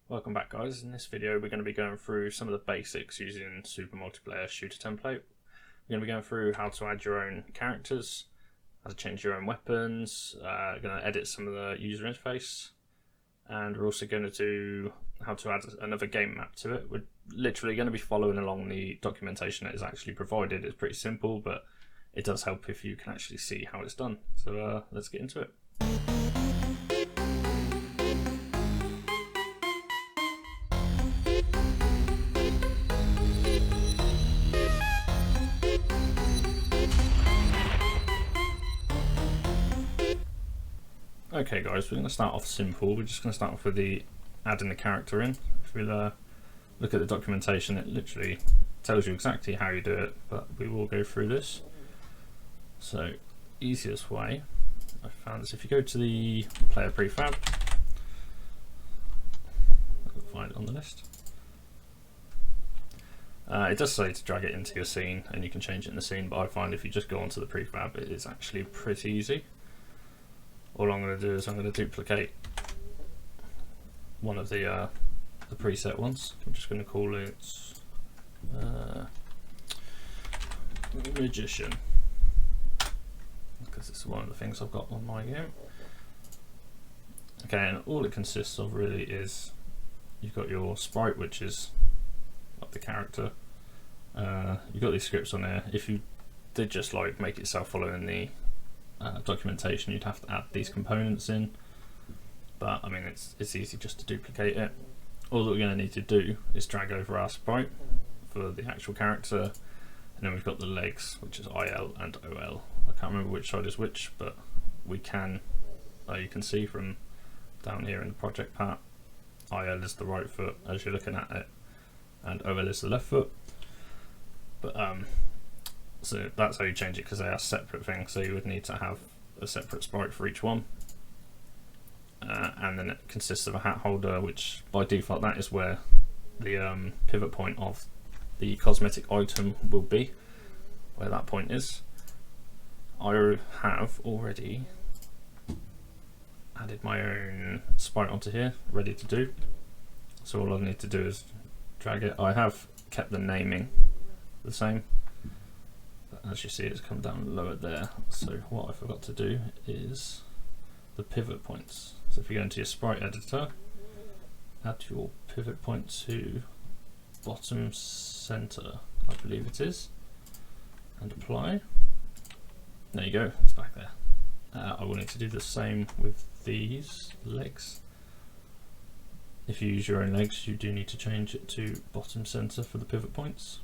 Welcome back, guys. In this video we're going to be going through some of the basics using Super Multiplayer Shooter template. We're going to be going through how to add your own characters, how to change your own weapons, going to edit some of the user interface, and we're also going to do how to add another game map to it. We're literally going to be following along the documentation that is actually provided. It's pretty simple, but it does help if you can actually see how it's done. So let's get into it. Okay guys, we're going to start off simple. We're just going to start off with the adding the character in. If we look at the documentation, it literally tells you exactly how you do it, but we will go through this. So, easiest way I found is if you go to the player prefab, I'll find it on the list. It does say to drag it into your scene and you can change it in the scene, but I find if you just go onto the prefab, it is actually pretty easy. All I'm going to do is I'm going to duplicate one of the preset ones. I'm just going to call it Magician, because it's one of the things I've got on my game. Okay, and all it consists of really is you've got your sprite, which is like the character. You've got these scripts on there. If you did just like make it self-following the documentation, you'd have to add these components in, but I mean it's easy just to duplicate it. All that we're going to need to do is drag over our sprite for the actual character, and then we've got the legs, which is IL and OL. I can't remember which side is which, but we can, you can see from down here in the project part, IL is the right foot as you're looking at it, and OL is the left foot. But so that's how you change it, because they are separate things, so you would need to have a separate sprite for each one. And then it consists of a hat holder, which by default that is where the pivot point of the cosmetic item will be, where that point is. I have already added my own sprite onto here, ready to do. So all I need to do is drag it. I have kept the naming the same. As you see, it's come down lower there. So what I forgot to do is the pivot points. So if you go into your sprite editor, add your pivot point to bottom center, I believe it is, and apply. There you go, it's back there. I will need to do the same with these legs. If you use your own legs, you do need to change it to bottom center for the pivot points.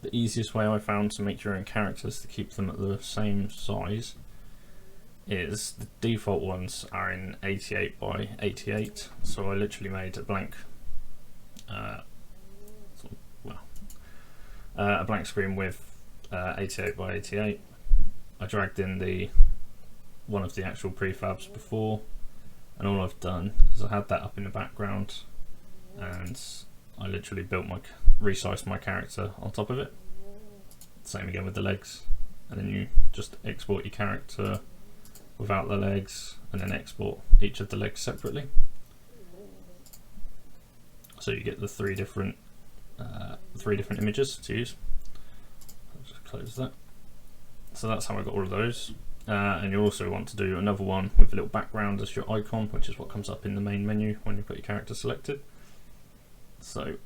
The easiest way I found to make your own characters to keep them at the same size is the default ones are in 88 by 88. So I literally made a blank, a blank screen with 88 by 88. I dragged in one of the actual prefabs before, and all I've done is I had that up in the background, and I literally resized my character on top of it. Same again with the legs, and then you just export your character without the legs, and then export each of the legs separately. So you get the three different images to use. I'll just close that. So that's how I got all of those. And you also want to do another one with a little background as your icon, which is what comes up in the main menu when you've got your character selected. So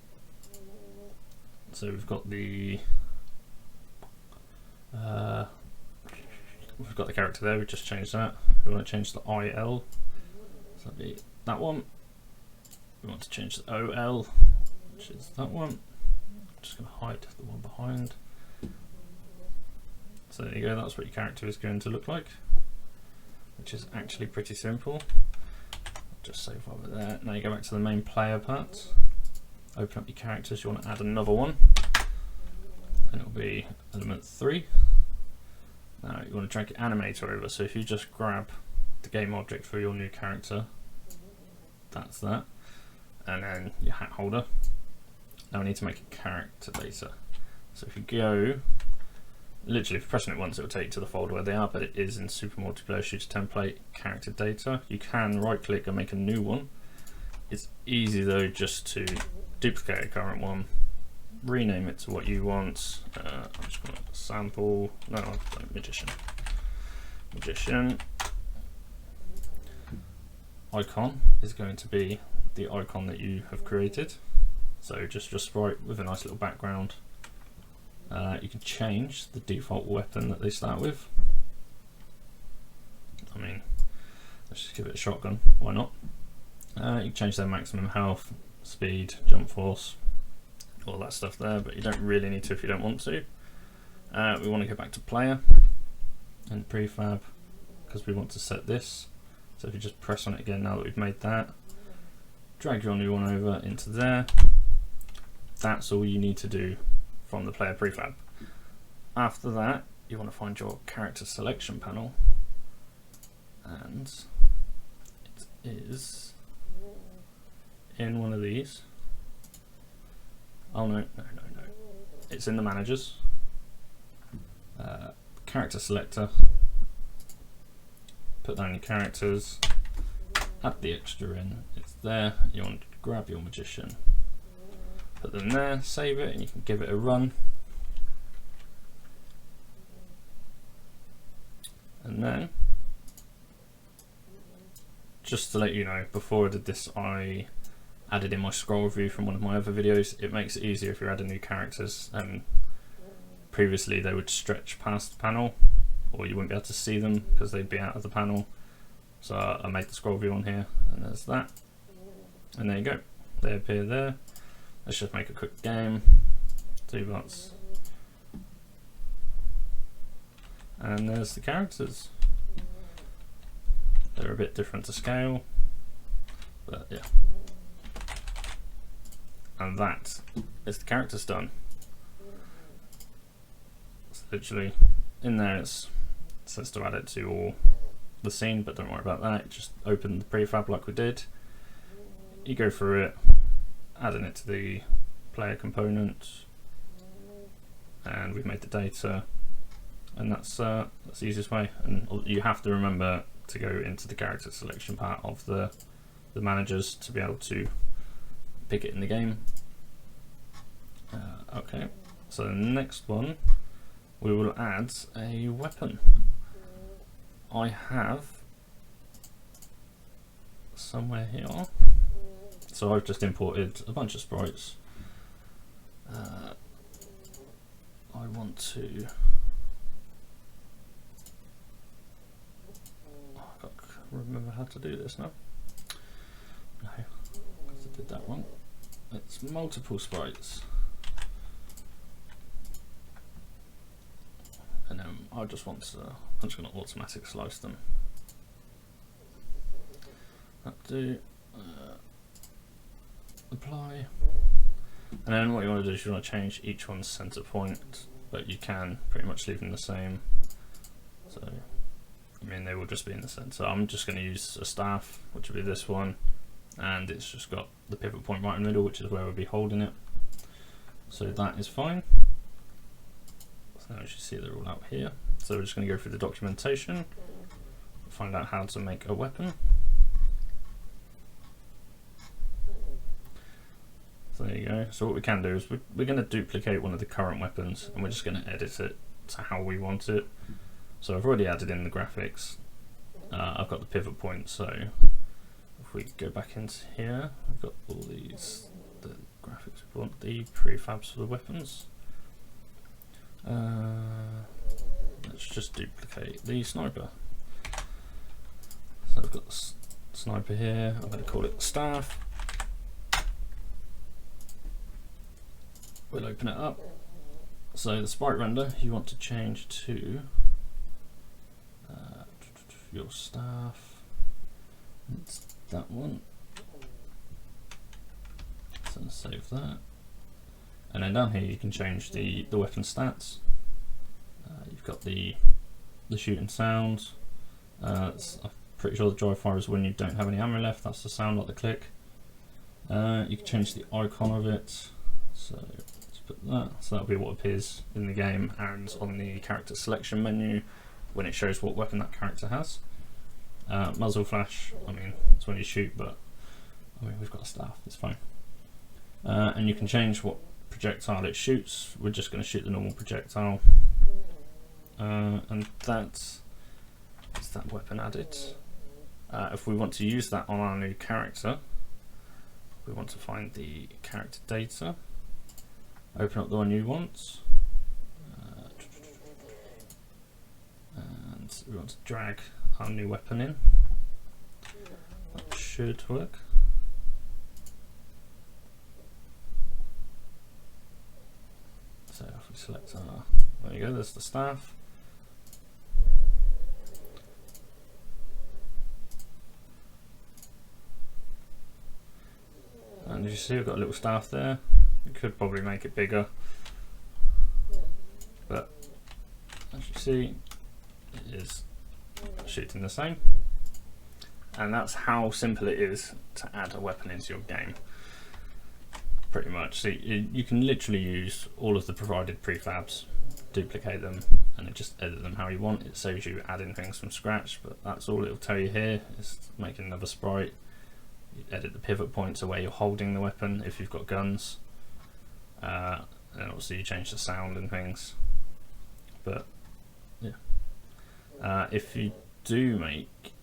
we've got the character there. We just changed that. We want to change the IL, so that'd be that one. We want to change the OL, which is that one. I'm just going to hide the one behind. So there you go. That's what your character is going to look like, which is actually pretty simple. Just save over there. Now you go back to the main player part. Open up your characters. You want to add another one, and it'll be element 3. Now you want to drag your animator over. So if you just grab the game object for your new character, that's that, and then your hat holder. Now we need to make a character data. So if you go literally if pressing it once, it will take you to the folder where they are, but it is in Super Multiplayer Shooter Template character data. You can right click and make a new one. It's easy though just to duplicate a current one, rename it to what you want. I'm just going to sample, no, magician. Icon is going to be the icon that you have created. So just your sprite with a nice little background. You can change the default weapon that they start with. I mean, let's just give it a shotgun, why not? You can change their maximum health, speed, jump force, all that stuff there, but you don't really need to if you don't want to. We want to go back to player and prefab because we want to set this. So if you just press on it again now that we've made that, drag your new one over into there. That's all you need to do from the player prefab. After that, you want to find your character selection panel, and it is in one of these. Oh no, it's in the managers. Character selector. Put down your characters, add the extra in, it's there. You want to grab your magician, put them there, save it, and you can give it a run. And then, just to let you know, before I did this, I added in my scroll view from one of my other videos. It makes it easier if you're adding new characters, and previously they would stretch past the panel, or you wouldn't be able to see them because they'd be out of the panel. So I made the scroll view on here, and there's that. And there you go, they appear there. Let's just make a quick game, 2 bots. And there's the characters. They're a bit different to scale, but yeah. And that is the characters done. It's literally in there, it says to add it to all the scene, but don't worry about that. Just open the prefab like we did. You go through it, adding it to the player component, and we've made the data, and that's the easiest way. And you have to remember to go into the character selection part of the managers to be able to pick it in the game. Okay, so the next one, we will add a weapon. I have somewhere here, so I've just imported a bunch of sprites. I want to, I can't remember how to do this now. No, because I did that wrong. It's multiple sprites. And then I just want to, I'm just going to automatic slice them. That do, apply. And then what you want to do is you want to change each one's center point, but you can pretty much leave them the same. So, I mean, they will just be in the center. I'm just going to use a staff, which will be this one, and it's just got the pivot point right in the middle, which is where we'll be holding it. So that is fine. So as you see, they're all out here. So we're just going to go through the documentation, find out how to make a weapon. So there you go. So what we can do is we're going to duplicate one of the current weapons, and we're just going to edit it to how we want it. So I've already added in the graphics. I've got the pivot point, so if we go back into here, we've got all these, the graphics we want, the prefabs for the weapons. Let's just duplicate the sniper. So I've got the sniper here, I'm going to call it staff. We'll open it up. So the sprite render you want to change to your staff. It's that one. So save that. And then down here you can change the weapon stats. You've got the shooting sound. I'm pretty sure the dry fire is when you don't have any ammo left. That's the sound, not the click. You can change the icon of it. So let's put that. So that'll be what appears in the game and on the character selection menu when it shows what weapon that character has. Muzzle flash, I mean, it's when you shoot, but I mean, we've got a staff, it's fine. And you can change what projectile it shoots. We're just going to shoot the normal projectile. And that's that weapon added. If we want to use that on our new character, we want to find the character data, open up the one you want, and we want to drag our new weapon in. That should work. So if we select our, there you go, there's the staff. And as you see, we've got a little staff there. You could probably make it bigger, but as you see, it is shooting the same. And that's how simple it is to add a weapon into your game. Pretty much. So you can literally use all of the provided prefabs, duplicate them, and it just edit them how you want. It saves you adding things from scratch, but that's all it'll tell you here, is making another sprite. You edit the pivot points to where you're holding the weapon if you've got guns, and obviously you change the sound and things. But yeah, if you do make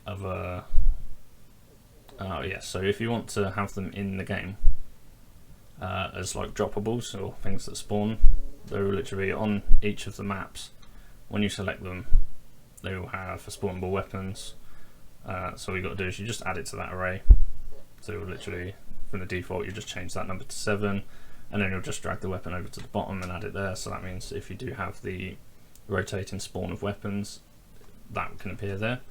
other, so if you want to have them in the game as like droppables or things that spawn, they will literally be on each of the maps. When you select them, they will have spawnable weapons. So all you got to do is you just add it to that array. So literally from the default you just change that number to 7, and then you'll just drag the weapon over to the bottom and add it there. So that means if you do have the rotating spawn of weapons, that can appear there.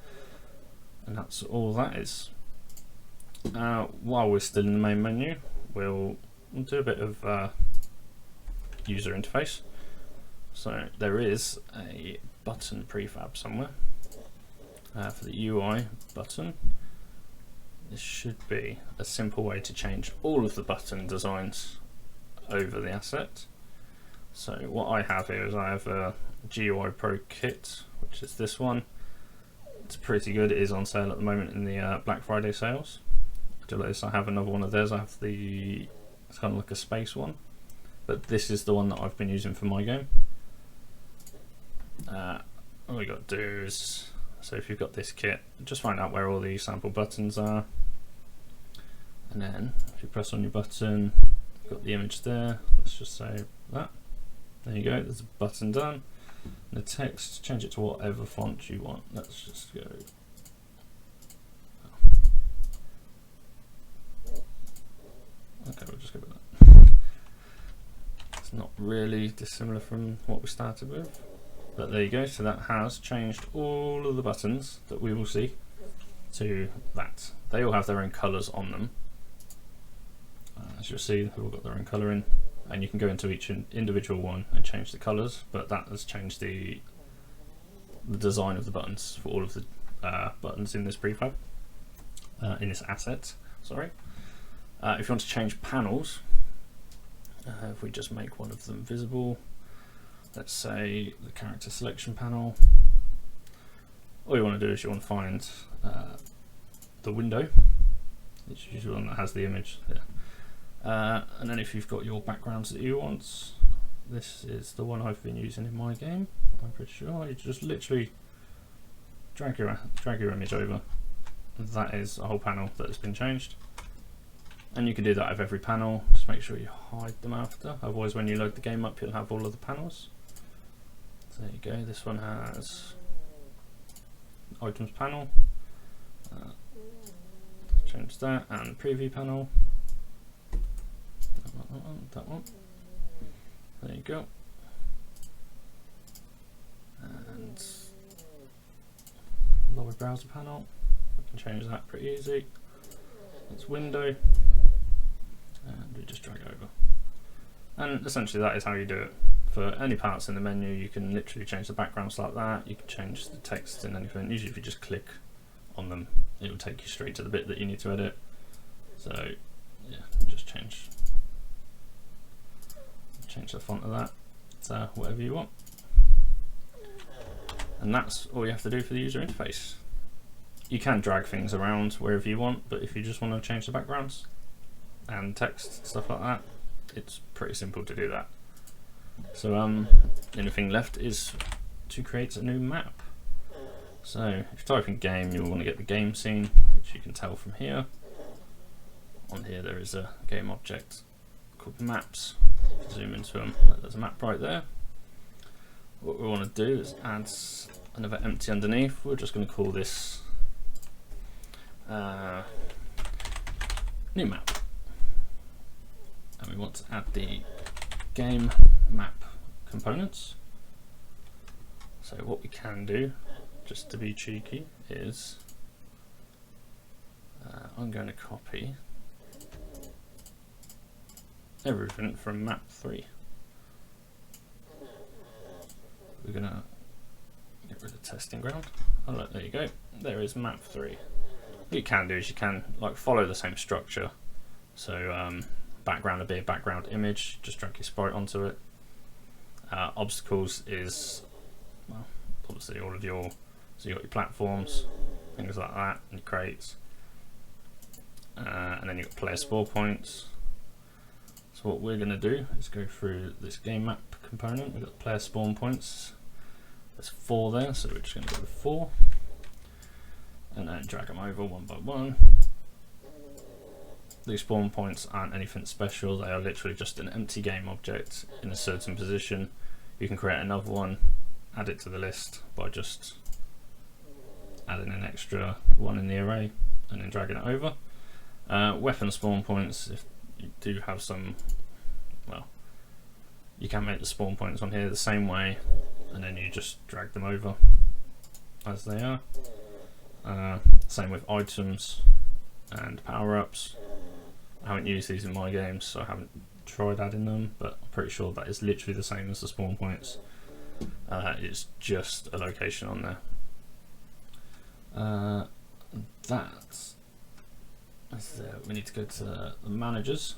And that's all that is. While we're still in the main menu, we'll do a bit of user interface. So there is a button prefab somewhere. For the UI button, this should be a simple way to change all of the button designs over the asset. So what I have here is I have a GUI Pro Kit, which is this one. It's pretty good. It is on sale at the moment in the Black Friday sales. I have another one of theirs. I have the, it's kind of like a space one, but this is the one that I've been using for my game. All we got to do is, so if you've got this kit, just find out where all the sample buttons are, and then if you press on your button, you've got the image there. Let's just say that. There you go, there's a button done. And the text, change it to whatever font you want. Let's just go. Okay, we'll just go with that. It's not really dissimilar from what we started with. But there you go, so that has changed all of the buttons that we will see to that. They all have their own colours on them. As you'll see, they've all got their own colouring, and you can go into each individual one and change the colours, but that has changed the design of the buttons for all of the buttons in this prefab, in this asset, sorry. If you want to change panels, if we just make one of them visible, let's say the character selection panel, all you want to do is you want to find the window. It's usually the one that has the image. Yeah. And then if you've got your backgrounds that you want, this is the one I've been using in my game, I'm pretty sure. You just literally drag your image over. That is a whole panel that has been changed. And you can do that with every panel. Just make sure you hide them after, otherwise when you load the game up you'll have all of the panels. So there you go, this one has items panel, change that, and preview panel, that one, there you go, and lower browser panel, we can change that pretty easy. It's window, and we just drag it over. And essentially that is how you do it. For any parts in the menu, you can literally change the backgrounds like that. You can change the text and anything. Usually if you just click on them, it will take you straight to the bit that you need to edit. So yeah, just change change the font of that to whatever you want. And that's all you have to do for the user interface. You can drag things around wherever you want, but if you just want to change the backgrounds and text, stuff like that, it's pretty simple to do that. So the only thing left is to create a new map. So if you type in game, you'll want to get the game scene, which you can tell from here. On here there is a game object called maps. Zoom into them, there's a map right there. What we want to do is add another empty underneath. We're just going to call this new map, and we want to add the game map components. So what we can do, just to be cheeky, is I'm going to copy everything from map 3. We're going to get rid of testing ground. Oh look, there you go. There is map 3. What you can do is you can like follow the same structure. So background will be a background image, just drag your sprite onto it. Obstacles is, well, obviously all of your, so you got your platforms, things like that, and your crates. And then you've got player spawn points. So what we're going to do is go through this game map component. We've got player spawn points. There's 4 there, so we're just going to go with 4. And then drag them over one by one. These spawn points aren't anything special, they are literally just an empty game object in a certain position. You can create another one, add it to the list by just adding an extra one in the array and then dragging it over. Weapon spawn points, if you do have some, well, you can make the spawn points on here the same way and then you just drag them over as they are. Same with items and power-ups. I haven't used these in my games, so I haven't tried adding them, but I'm pretty sure that is literally the same as the spawn points. It's just a location on there. That is there. We need to go to the managers,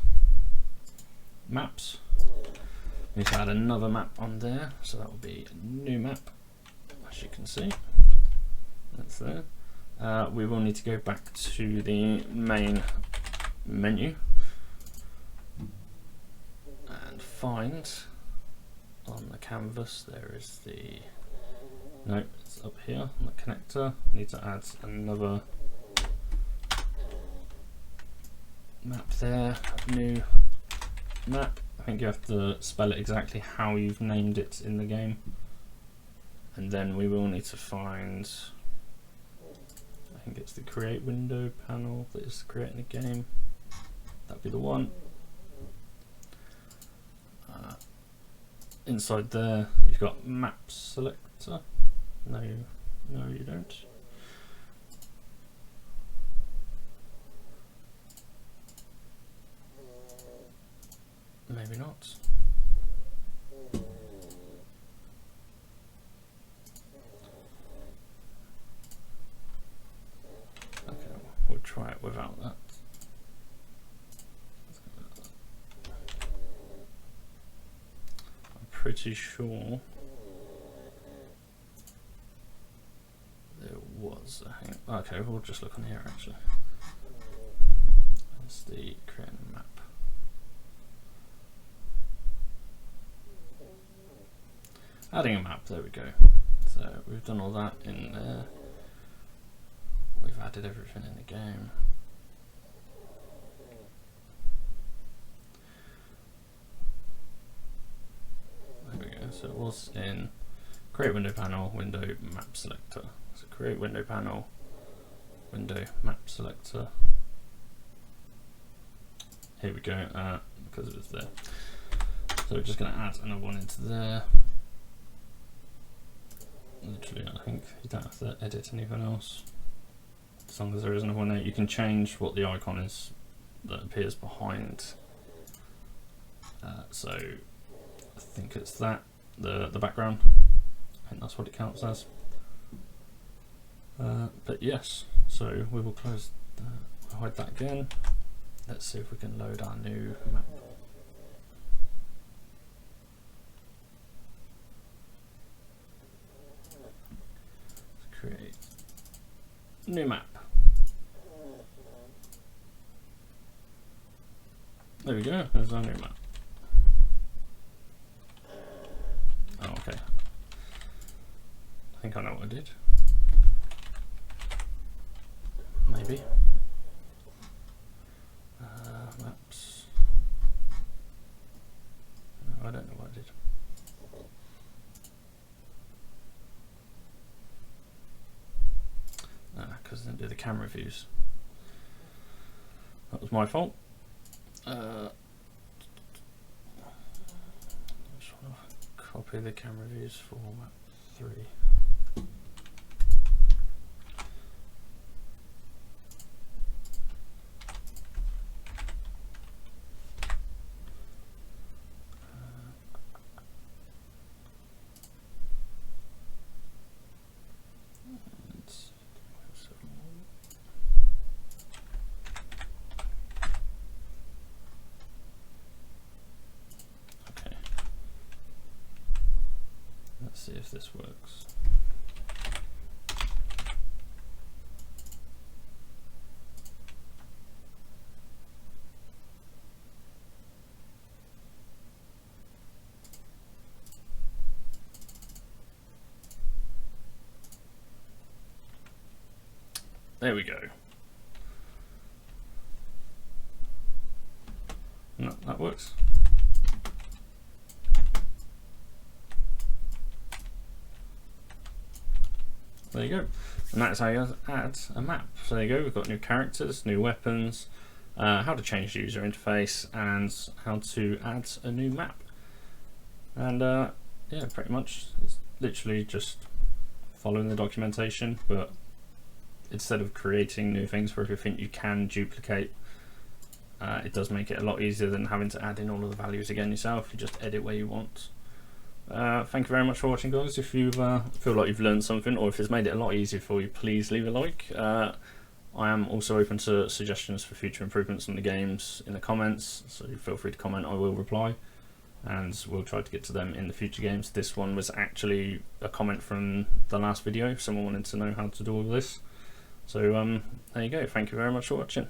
maps. We need to add another map on there, so that will be a new map, as you can see. That's there. We will need to go back to the main menu and find on the canvas, there is the, no, it's up here on the connector. Need to add another map there, new map. I think you have to spell it exactly how you've named it in the game, and then we will need to find, I think it's the create window panel that is creating a game. That'd be the one. Inside there, you've got map selector. No, you don't. Maybe not. Okay, we'll try it without that. I'm pretty sure there was a hang. Okay, we'll just look on here actually. That's the creating a map. Adding a map, there we go. So we've done all that in there. We've added everything in the game. There we go. So it was in create window panel, window map selector. So create window panel, window map selector. Here we go, because it was there. So we're just going to add another one into there. Literally, I think you don't have to edit anything else. As long as there is another one there, you can change what the icon is that appears behind. So I think it's that, the background. I think that's what it counts as. But yes, so we will close, hide that again. Let's see if we can load our new map. create new map. There we go, there's our new map. Oh, okay. I think I know what I did. Maybe. Maps. No, I don't know what I did. Because I didn't do the camera views. That was my fault. I just want to copy the camera views for map 3. Let's see if this works. There we go. No, that works. There you go, and that's how you add a map. So there you go, we've got new characters, new weapons, how to change the user interface, and how to add a new map. And yeah, pretty much it's literally just following the documentation, but instead of creating new things for everything you can duplicate, it does make it a lot easier than having to add in all of the values again yourself. You just edit where you want. Thank you very much for watching, guys. If you feel like you've learned something, or if it's made it a lot easier for you, please leave a like. I am also open to suggestions for future improvements on the games in the comments, so feel free to comment, I will reply, and we'll try to get to them in the future games. This one was actually a comment from the last video. Someone wanted to know how to do all of this. So there you go, thank you very much for watching.